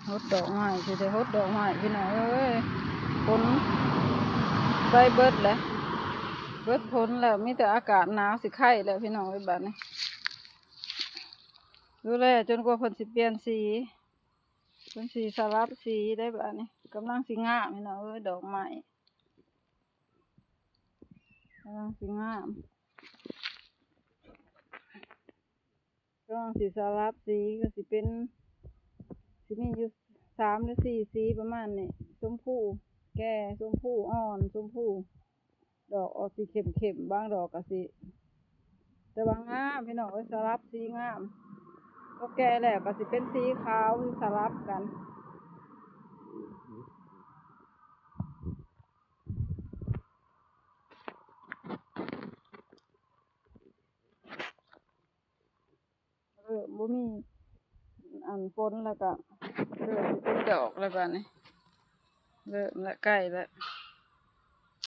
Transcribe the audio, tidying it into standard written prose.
ฮดดอกไม้สิได้ฮดดอกไม้พี่น้องเอ้ยฝนใบเบิดแล้วเบิดพ้นแล้วมีแต่อากาศหนาวสิไข้แล้วพี่น้องเอ้ยบัดนี้ดูแลจนกว่าเพิ่นสิเปลี่ยนสีเพิ่นสีสลับสีได้บัดนี้กำลังสิงามพี่น้องเอ้ยดอกไม้กำลังสิงามกำลังสิสลับสีก็สิเป็นสิมีอยู่3 หรือ 4สีประมาณนี้ชมพูแก่ชมพูอ่อนชมพูดอกออกสีเข้มๆบางดอกก็สิแต่ว่างามพี่น้องเอ้ยสลับสีงามก็แก่แล้วก็สิเป็นสีขาวสลับกันบ่มีอันฝนแล้วก็เริ่มสิเป็นดอกแล้วบัดนี้เริ่มละใกล้แล้ว